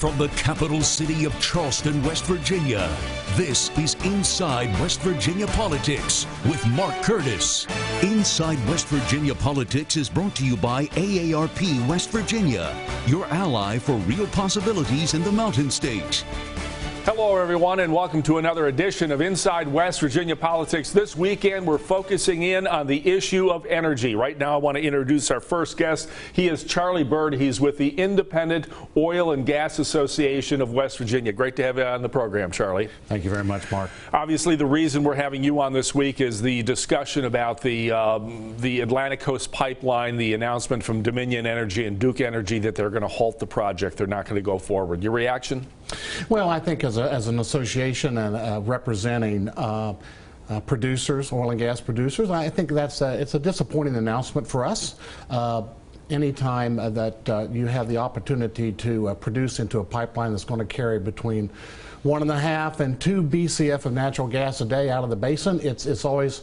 From the capital city of Charleston, West Virginia, this is Inside West Virginia Politics with Mark Curtis. Inside West Virginia Politics is brought to you by AARP West Virginia, your ally for real possibilities in the Mountain State. Hello, everyone, and welcome to another edition of Inside West Virginia Politics. This weekend, we're focusing in on the issue of energy. Right now, I want to introduce our first guest. He is Charlie Burd. He's with the Independent Oil and Gas Association of West Virginia. Great to have you on the program, Charlie. Thank you very much, Mark. Obviously, the reason we're having you on this week is the discussion about the Atlantic Coast Pipeline, the announcement from Dominion Energy and Duke Energy that they're going to halt the project. They're not going to go forward. Your reaction? Well, I think as an association and representing producers, oil and gas producers, I think it's a disappointing announcement for us. Anytime that you have the opportunity to produce into a pipeline that's going to carry between 1.5 and 2 BCF of natural gas a day out of the basin, it's always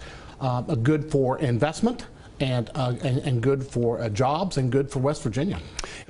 good for investment. And good for jobs and good for West Virginia.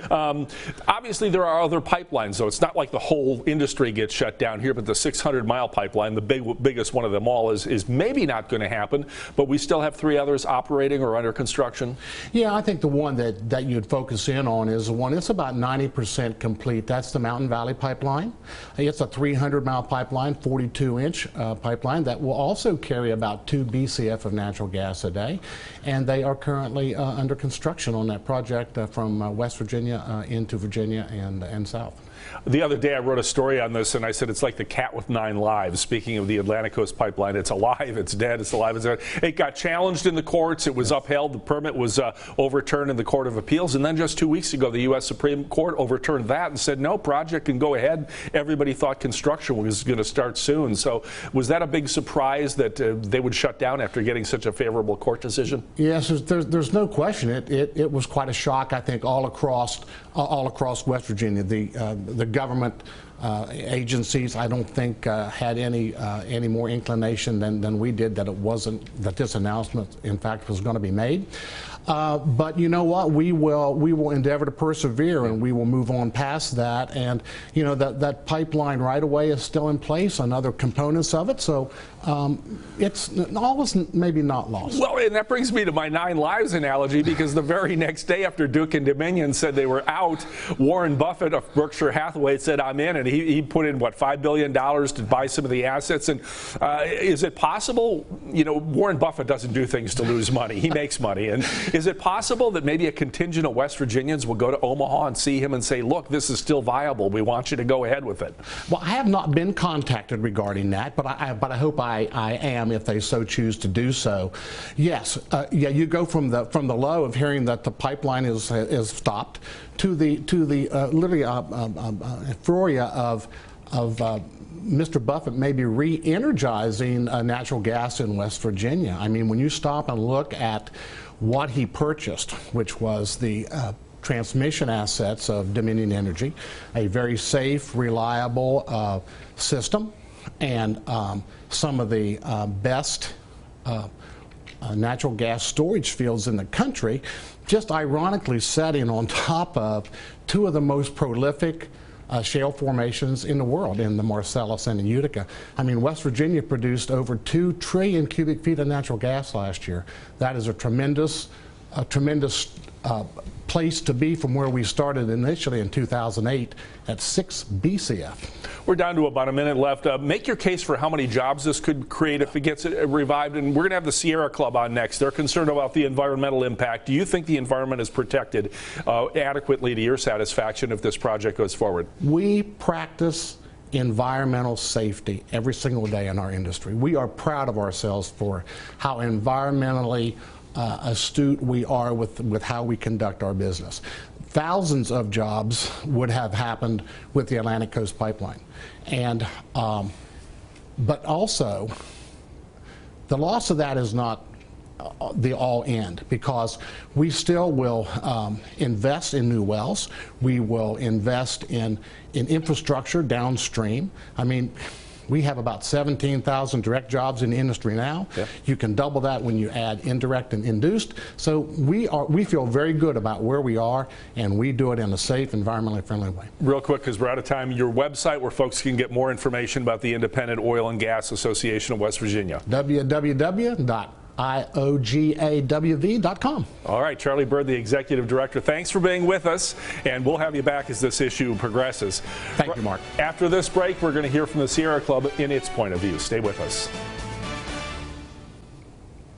Obviously, there are other pipelines, though. It's not like the whole industry gets shut down here, but the 600-mile pipeline, the biggest one of them all, is maybe not going to happen, but we still have 3 others operating or under construction? Yeah, I think the one that you'd focus in on is the one, it's about 90% complete. That's the Mountain Valley Pipeline. It's a 300-mile pipeline, 42-inch pipeline that will also carry about 2 BCF of natural gas a day. And they are currently under construction on that project from West Virginia into Virginia and south. The other day I wrote a story on this and I said it's like the cat with 9 lives. Speaking of the Atlantic Coast Pipeline, it's alive, it's dead, it's alive, it's dead. It got challenged in the courts, it was upheld, the permit was overturned in the Court of Appeals, and then just 2 weeks ago the U.S. Supreme Court overturned that and said no, project can go ahead. Everybody thought construction was going to start soon. So was that a big surprise that they would shut down after getting such a favorable court decision? Yes, there's no question. It was quite a shock, I think, all across West Virginia. The government agencies, I don't think, had any more inclination than we did that this announcement, in fact, was going to be made. But you know what? We will endeavor to persevere, and we will move on past that. And you know that pipeline right away is still in place on other components of it. So it's always maybe not lost. Well, and that brings me to my 9 lives analogy, because the very next day after Duke and Dominion said they were out, Warren Buffett of Berkshire Hathaway said I'm in, and he put in what, $5 billion to buy some of the assets. And is it possible? You know, Warren Buffett doesn't do things to lose money; he makes money. And is it possible that maybe a contingent of West Virginians will go to Omaha and see him and say, look, this is still viable, we want you to go ahead with it? Well, I have not been contacted regarding that, but I hope I am if they so choose to do so. Yes, yeah, you go from the low of hearing that the pipeline is stopped to the literally euphoria of Mr. Buffett maybe re-energizing natural gas in West Virginia. I mean, when you stop and look at what he purchased, which was the transmission assets of Dominion Energy, a very safe, reliable system, and some of the best natural gas storage fields in the country, just ironically setting on top of 2 of the most prolific shale formations in the world, in the Marcellus and the Utica. I mean, West Virginia produced over 2 trillion cubic feet of natural gas last year. That is a tremendous place to be from where we started initially in 2008 at 6 BCF. We're down to about a minute left. Make your case for how many jobs this could create if it gets revived. And we're going to have the Sierra Club on next. They're concerned about the environmental impact. Do you think the environment is protected adequately to your satisfaction if this project goes forward? We practice environmental safety every single day in our industry. We are proud of ourselves for how environmentally astute we are with how we conduct our business. Thousands of jobs would have happened with the Atlantic Coast Pipeline, and but also the loss of that is not the all end, because we still will invest in new wells. We will invest in infrastructure downstream. I mean, We have about 17,000 direct jobs in the industry now. Yep. You can double that when you add indirect and induced. So we feel very good about where we are, and we do it in a safe, environmentally friendly way. Real quick, because we're out of time, your website where folks can get more information about the Independent Oil and Gas Association of West Virginia. www.iogawv.com. All right, Charlie Burd, the Executive Director, thanks for being with us, and we'll have you back as this issue progresses. Thank you, Mark. After this break, we're going to hear from the Sierra Club in its point of view. Stay with us.